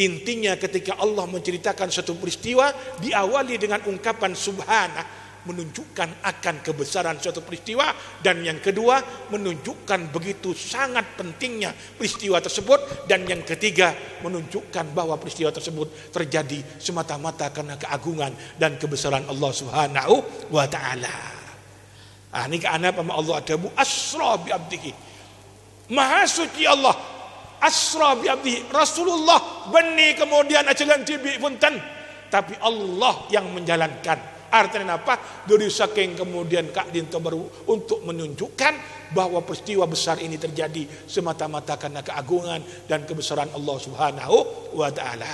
Intinya ketika Allah menceritakan satu peristiwa, diawali dengan ungkapan subhana, menunjukkan akan kebesaran suatu peristiwa, dan yang kedua menunjukkan begitu sangat pentingnya peristiwa tersebut, dan yang ketiga menunjukkan bahwa peristiwa tersebut terjadi semata-mata karena keagungan dan kebesaran Allah Subhanahu wa taala. Ini karena apa Allah ada asra bi abdihi. Maha suci Allah, asra bi abdihi. Rasulullah bani kemudian ajalan tibi punten, tapi Allah yang menjalankan. Artinya apa? Dari saking kemudian Kak Dinto baru untuk menunjukkan bahwa peristiwa besar ini terjadi semata-mata karena keagungan dan kebesaran Allah Subhanahu wa taala.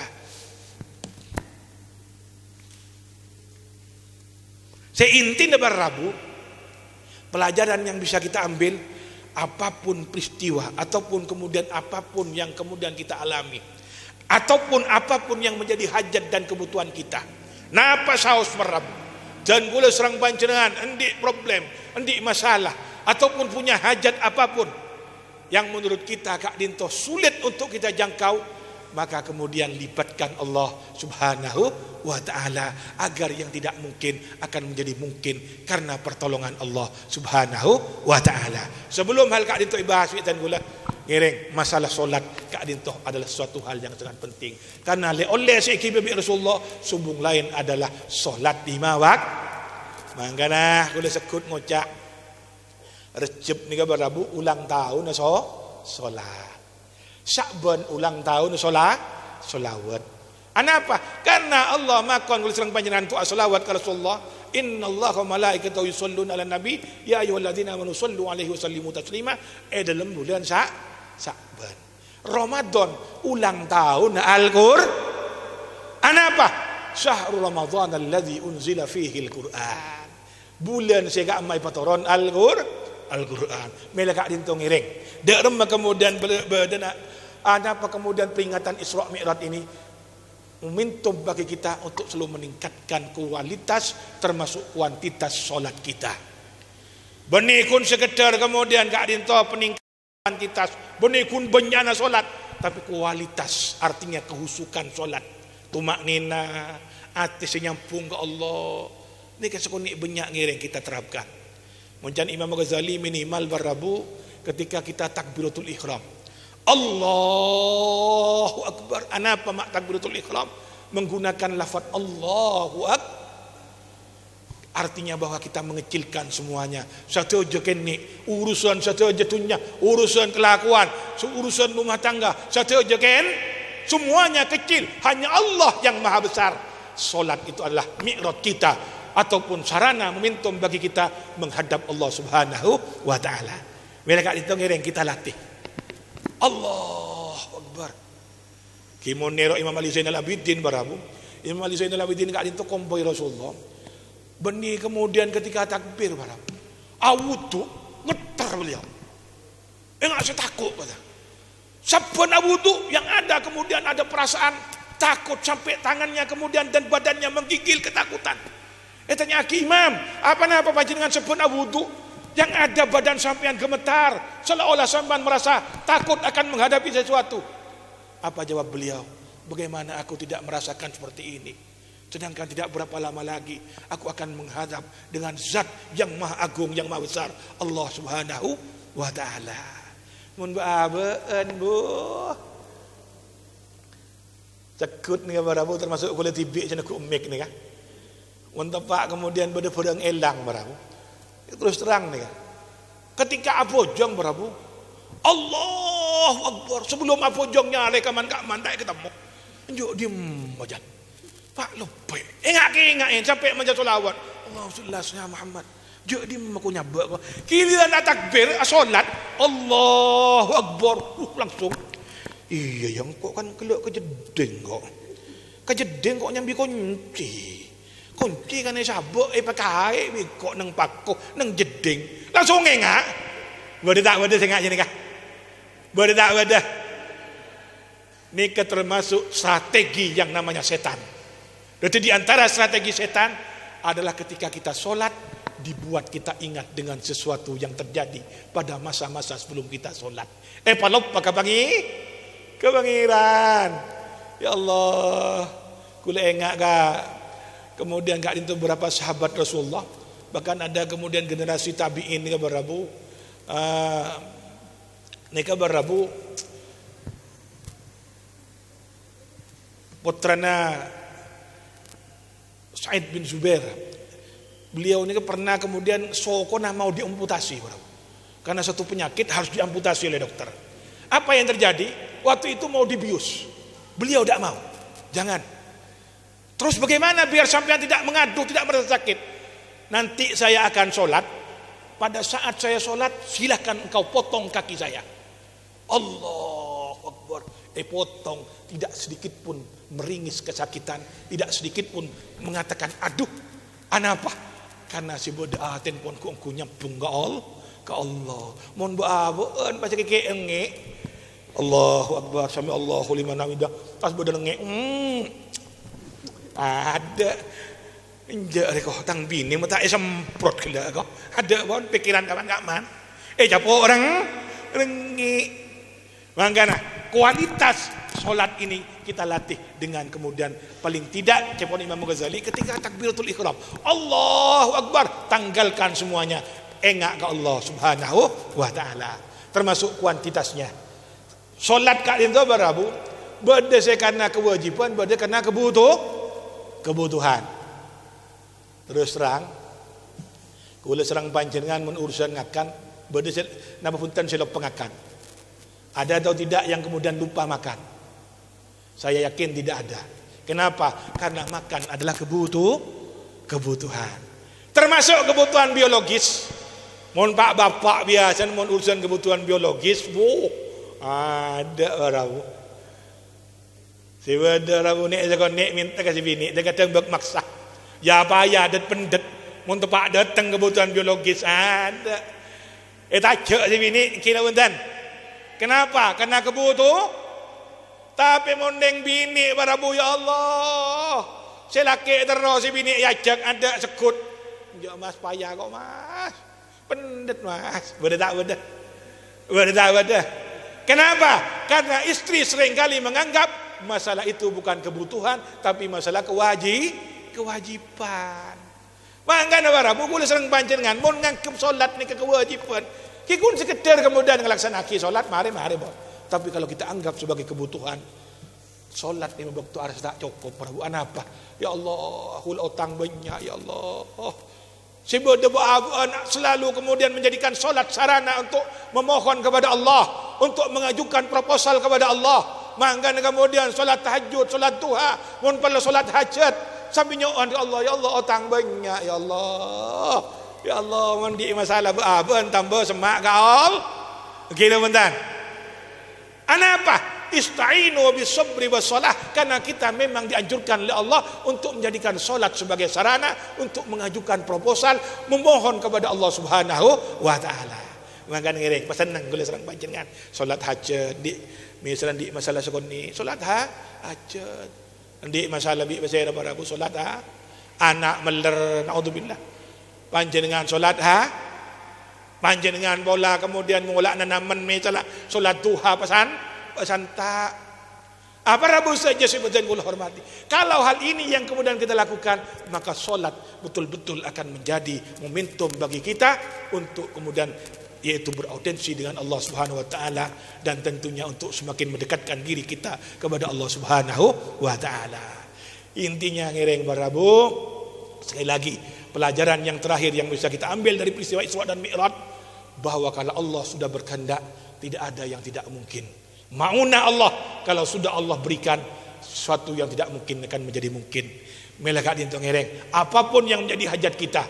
Seintinya Rabu, pelajaran yang bisa kita ambil, apapun peristiwa ataupun kemudian apapun yang kemudian kita alami, ataupun apapun yang menjadi hajat dan kebutuhan kita. Napa saus Rabu? Dan gula serang panjenengan, endik problem, endik masalah, ataupun punya hajat apapun yang menurut kita Kak Dinto sulit untuk kita jangkau, maka kemudian libatkan Allah Subhanahu wa taala agar yang tidak mungkin akan menjadi mungkin karena pertolongan Allah Subhanahu wa taala. Sebelum hal Kak Dinto bahas dan gula ngiring masalah solat, Kak Dinto adalah suatu hal yang sangat penting karena oleh seiki Nabi Rasulullah sumbung lain adalah solat 5 waktu. Mangkana kula sekut ngocak Recep nika Rabu ulang tahun solat. Sya'ban ulang tahun solawat. Kenapa? Karena Allah makon kula serang panjenengan tu solawat ka Rasulullah. Innallaha wa malaikatahu yusholluna 'alan nabi ya ayyuhalladzina amanu shallu 'alaihi wa sallimu taslima. Dalam bulan Sya'ban. Ramadan ulang tahun Al-Qur'an. Kenapa? Syahrul Ramadan alladzi unzila fihi al-Qur'an. Bulan sega amai patoron Al-Qur'an. Mela Kak Dinto ngiring. Derem kemudian berdana ada apa kemudian peringatan Isra Mi'raj ini momentum bagi kita untuk selalu meningkatkan kualitas termasuk kuantitas solat kita. Benikun sekedar kemudian Kak Dinto peningkatan kuantitas, benikun benyana solat, tapi kualitas artinya kehusukan solat, tumak nina, hati senyampung ke Allah. Ini kesukunik banyak ngiring kita terapkan. Mungkin Imam Ghazali minimal barabu ketika kita takbiratul ihram. Allahu Akbar. Kenapa mak takbiratul ihram? Menggunakan lafaz Allahu Akbar. Artinya bahwa kita mengecilkan semuanya. Satu aja kini urusan satu aja tunya, urusan kelakuan, urusan rumah tangga, satu aja semuanya kecil. Hanya Allah yang maha besar. Solat itu adalah mi'raj kita, ataupun sarana momentum bagi kita menghadap Allah Subhanahu wa taala. Bila Kak Dinto ngiring kita latih. Allahu Akbar. Kimonero Imam Ali Zainal Abidin barabu. Imam Ali Zainal Abidin Kak Dinto kompoi Rasulullah. Benih kemudian ketika takbir barabu. Awudu ngetar beliau. Enggak saya takut kata. Saban awudu yang ada kemudian ada perasaan takut sampai tangannya kemudian dan badannya menggigil ketakutan. Tanya Imam, apa panjenengan sebut wudu yang ada badan sampean gemetar seolah-olah sampean merasa takut akan menghadapi sesuatu. Apa jawab beliau? Bagaimana aku tidak merasakan seperti ini? Sedangkan tidak berapa lama lagi aku akan menghadap dengan zat yang maha agung, yang maha besar, Allah Subhanahu wa taala. Mun baabeun Bu. Cekut nih barabu termasuk kulit tibik cenah ku umek nih kan. Untuk Pak kemudian bedeng elang barabu. Terus terang nih kan. Ketika abojong barabu, Allahu Akbar. Sebelum abojongnya rekaman Kak Mandai ketemu. Njuk diem wajan. Pak lupa. Ingat sampai maca selawat. Allahumma sholli ala Muhammad. Njuk diem aku nyabak. Giliran takbir salat, Allahu Akbar. Langsung. Iya yang kok kan keluk kejedeng kok. Kejedeng kok nyambi kunci. Kunci kan sabuk pakai kok nang pakuh nang jeding. Langsung ngengak. Bode tak bode sing ngene kah? Bode tak bode. Nika termasuk strategi yang namanya setan. Jadi di antara strategi setan adalah ketika kita sholat dibuat kita ingat dengan sesuatu yang terjadi pada masa-masa sebelum kita sholat. Palop pakai pagi kebangiran. Ya Allah, kula ingat kak. Kemudian kak itu beberapa sahabat Rasulullah, bahkan ada kemudian generasi tabi'in ni berabu, putrana Sa'id bin Zubair. Beliau ini pernah kemudian sokona mau diamputasi, karena satu penyakit harus diamputasi oleh dokter. Apa yang terjadi? Waktu itu mau dibius, beliau tidak mau, jangan. Terus bagaimana biar sampean tidak mengadu, tidak merasa sakit? Nanti saya akan sholat. Pada saat saya sholat, silahkan engkau potong kaki saya. Allahu Akbar. Potong, tidak sedikit pun meringis kesakitan, tidak sedikit pun mengatakan aduh. Anapa? Karena si boda aten pun ku nyambung ke Allah. Mohon baabeun baca keke enge. Allahu Akbar, sami Allahu liman hamidah. Pas boda enge. Ada enjak reko tang bini mata semprot kela kok. Ada bon pikiran kawan-kawan. Japo orang rengi. Mangkana kualitas solat ini kita latih dengan kemudian paling tidak cepon Imam Ghazali ketika takbiratul ihram Allahu Akbar, tanggalkan semuanya, engak ke Allah Subhanahu wa taala, termasuk kuantitasnya. Solat kak itu berabu beda saya karena kewajiban, beda karena kebutuhan. Terus terang kula serang panjenengan mun urusan ngakan beda napa punten sila pengakan. Ada atau tidak yang kemudian lupa makan? Saya yakin tidak ada. Kenapa? Karena makan adalah kebutuhan. Termasuk kebutuhan biologis. Mohon pak bapak biasa, mohon urusan kebutuhan biologis. Ada orang. Si ada orang ni saya nek minta kasih bini, dia kata maksa. Ya payah dat pendet, mohon tepak datang kebutuhan biologis ada. Tajak si bini kira punten. Kenapa? Karena tapi mondeng bini barabu ya Allah. Saya laki terus si bini ajak ada sekut. Ya mas payah kok mas. Pendet mas. Beda. Kenapa? Karena istri seringkali menganggap masalah itu bukan kebutuhan tapi masalah kewajiban. Mangkana barabu kula sering panjenengan mun ngangkep salat ni kewajiban. Kikun sekedar kemudian ngelaksanaki solat mari bon. Tapi kalau kita anggap sebagai kebutuhan, solat ini waktu harus tak cukup. Perbuatan apa? Ya Allah, hul utang banyak ya Allah. Si bodoh selalu kemudian menjadikan solat sarana untuk memohon kepada Allah, untuk mengajukan proposal kepada Allah. Mangga kemudian solat tahajud, solat duha, mun perlu solat hajat, sambil nyoan ke Allah, ya Allah utang banyak ya Allah. Ya Allah, mandi masalah berapa tambah semak gaul. Kira bentar. Anapa? Ista'inu bis sabri was salah, karena kita memang dianjurkan oleh Allah untuk menjadikan salat sebagai sarana untuk mengajukan proposal, memohon kepada Allah Subhanahu wa taala. Maka ngiring pesanan kula serang panjenengan salat hajat di misalnya di masalah sekoni salat hajat. Di masalah bi saya barabu salat anak meler naudzubillah. Panjenengan solat panjenengan bola kemudian mulak nanaman misalnya solat duha pesan tak apa rabu saja sebenarnya kula hormati. Kalau hal ini yang kemudian kita lakukan, maka solat betul-betul akan menjadi momentum bagi kita untuk kemudian yaitu berautensi dengan Allah Subhanahu wa taala dan tentunya untuk semakin mendekatkan diri kita kepada Allah Subhanahu wa taala. Intinya ngiring barabu sekali lagi pelajaran yang terakhir yang bisa kita ambil dari peristiwa Isra dan Mi'raj, bahwa kalau Allah sudah berkehendak tidak ada yang tidak mungkin. Mauna Allah, kalau sudah Allah berikan sesuatu yang tidak mungkin akan menjadi mungkin. Melakat itu ngereng, apapun yang menjadi hajat kita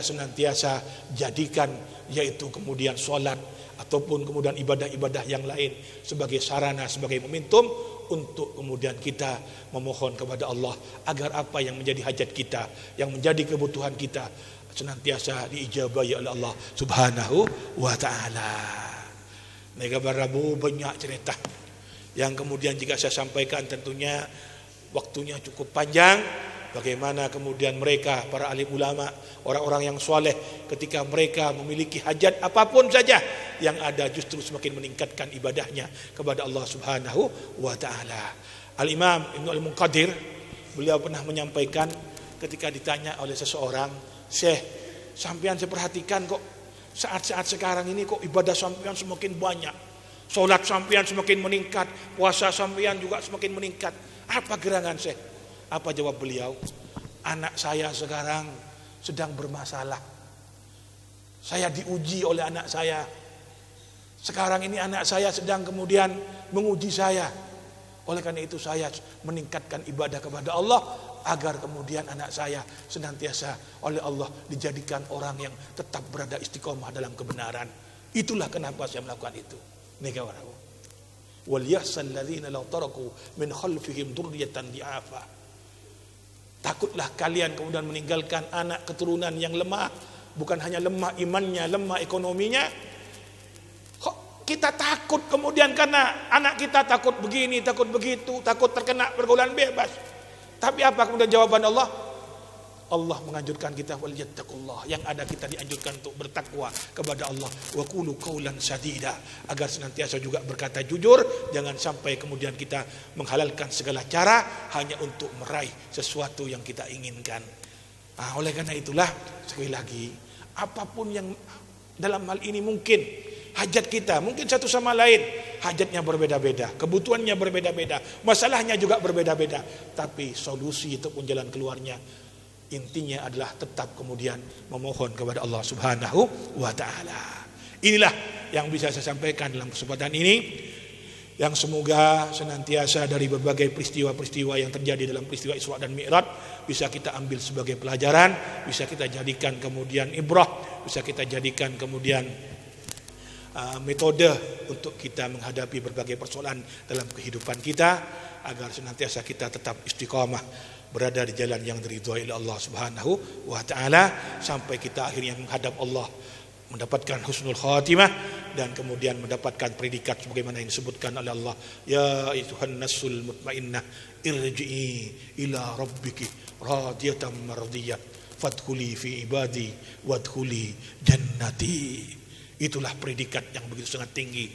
senantiasa jadikan yaitu kemudian sholat ataupun kemudian ibadah-ibadah yang lain sebagai sarana, sebagai momentum untuk kemudian kita memohon kepada Allah agar apa yang menjadi hajat kita, yang menjadi kebutuhan kita senantiasa diijabahi oleh Allah Subhanahu wa taala. Mereka barabu banyak cerita yang kemudian jika saya sampaikan tentunya waktunya cukup panjang, bagaimana kemudian mereka, para alim ulama, orang-orang yang soleh, ketika mereka memiliki hajat apapun saja, yang ada justru semakin meningkatkan ibadahnya kepada Allah Subhanahu wa ta'ala. Al-Imam Ibnu Al-Munqadir, beliau pernah menyampaikan ketika ditanya oleh seseorang, Syekh, sampean saya perhatikan kok saat-saat sekarang ini kok ibadah sampean semakin banyak, sholat sampean semakin meningkat, puasa sampean juga semakin meningkat. Apa gerangan Syekh? Apa jawab beliau? Anak saya sekarang sedang bermasalah. Saya diuji oleh anak saya. Sekarang ini anak saya sedang kemudian menguji saya. Oleh karena itu saya meningkatkan ibadah kepada Allah, agar kemudian anak saya senantiasa oleh Allah dijadikan orang yang tetap berada istiqomah dalam kebenaran. Itulah kenapa saya melakukan itu. Nika warahu. Wal yahsal ladzina law taraku min khalfihim dzurriyyatan di'afa. Takutlah kalian kemudian meninggalkan anak keturunan yang lemah, bukan hanya lemah imannya, lemah ekonominya. Kita takut kemudian karena anak kita takut begini, takut begitu, takut terkena pergaulan bebas. Tapi apa kemudian jawaban Allah? Allah menganjurkan kita waliyattaqullah. Yang ada kita dianjurkan untuk bertakwa kepada Allah. Wa qulu qaulan sadida, agar senantiasa juga berkata jujur, jangan sampai kemudian kita menghalalkan segala cara hanya untuk meraih sesuatu yang kita inginkan. Nah, oleh karena itulah sekali lagi, apapun yang dalam hal ini mungkin hajat kita, mungkin satu sama lain hajatnya berbeda-beda, kebutuhannya berbeda-beda, masalahnya juga berbeda-beda, tapi solusi ataupun jalan keluarnya intinya adalah tetap kemudian memohon kepada Allah Subhanahu wa ta'ala. Inilah yang bisa saya sampaikan dalam kesempatan ini, yang semoga senantiasa dari berbagai peristiwa-peristiwa yang terjadi dalam peristiwa Isra dan Mi'raj bisa kita ambil sebagai pelajaran, bisa kita jadikan kemudian ibrah, bisa kita jadikan kemudian metode untuk kita menghadapi berbagai persoalan dalam kehidupan kita, agar senantiasa kita tetap istiqamah berada di jalan yang diridhoi oleh Allah Subhanahu wa ta'ala, sampai kita akhirnya menghadap Allah, mendapatkan husnul khatimah, dan kemudian mendapatkan predikat sebagaimana yang disebutkan oleh Allah, ya ayyuhan nasul mutmainnah irji'i ila rabbiki radiyatan mardiyah fadkhuli fi ibadi wadkhuli jannati. Itulah predikat yang begitu sangat tinggi.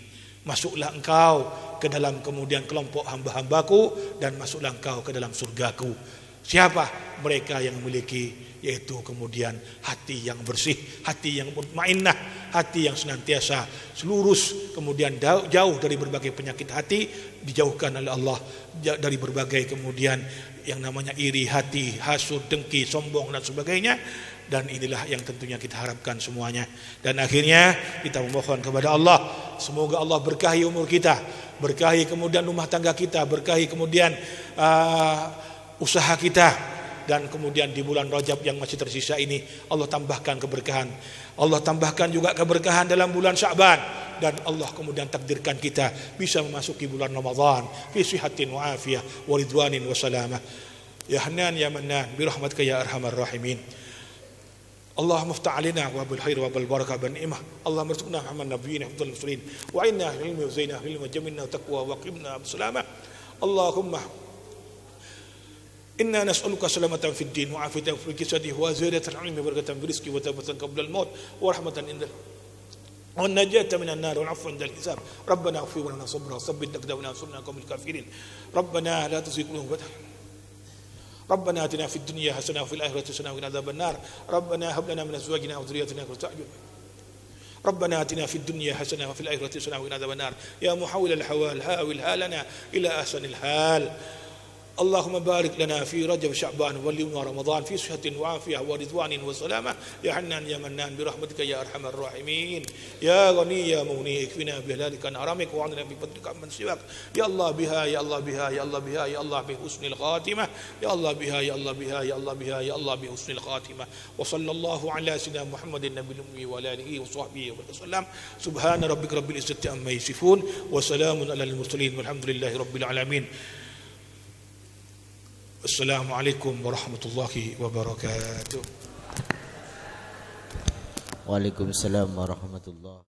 Masuklah engkau ke dalam kemudian kelompok hamba-hambaku, dan masuklah engkau ke dalam surgaku. Siapa? Mereka yang memiliki, yaitu kemudian hati yang bersih, hati yang mutmainnah, hati yang senantiasa lurus, kemudian jauh dari berbagai penyakit hati, dijauhkan oleh Allah dari berbagai kemudian yang namanya iri hati, hasud, dengki, sombong dan sebagainya. Dan inilah yang tentunya kita harapkan semuanya. Dan akhirnya kita memohon kepada Allah, semoga Allah berkahi umur kita, berkahi kemudian rumah tangga kita, berkahi kemudian usaha kita, dan kemudian di bulan Rajab yang masih tersisa ini Allah tambahkan keberkahan, Allah tambahkan juga keberkahan dalam bulan Sya'ban, dan Allah kemudian takdirkan kita bisa memasuki bulan Ramadan fi sihatin wa afiyah wa ridwanin wa salamah. Ya Hanan ya Mannan bi rahmatika ya arhamar rahimin. اللهم افتح علينا ابواب الخير وابواب البركه والنعمه. اللهم ارزقنا محمد النبيين وافضل المرسلين وعنا علم وزينا علم وجملنا وتقوى وقمنا بسلامه. اللهم انا نسالك سلامه في الدين وعافيه في الجسد وزياده العلم وبركه في الرزق وتوبه قبل الموت ورحمه عند والنجاة من النار والعفو عند الحساب. ربنا اغفر لنا صبرا وثبت اقدامنا وانصرنا على القوم الكافرين. ربنا لا تزغ قلوبنا ربنا آتنا في الدنيا حسنة وفي الآخرة حسنة وقنا عذاب النار. ربنا هب لنا من أزواجنا وذرياتنا قرة أعين. ربنا آتنا في الدنيا حسنة وفي الآخرة حسنة وقنا عذاب النار. يا محول الحوال هاول حالنا إلى أحسن الحال. اللهم بارك لنا في رجب شعبان وبلغنا رمضان في صحة وعافية ورضوان وسلامة. يا حنان يا منان برحمتك يا أرحم الراحمين. يا غني يا مغني اكفنا بهلالك عن حرامك وعننا بفضلك عمن سواك. يا الله بها يا الله بها يا الله بها يا الله بحسن الخاتمة. يا الله بها يا الله بها يا الله بها يا الله بحسن الخاتمة. وصلى الله على سيدنا محمد النبي الأمي وعلى آله وصحبه وسلم. سبحان ربك رب العزة عما يصفون وسلام على المرسلين والحمد لله رب العالمين. Assalamualaikum warahmatullahi wabarakatuh. Waalaikumsalam warahmatullahi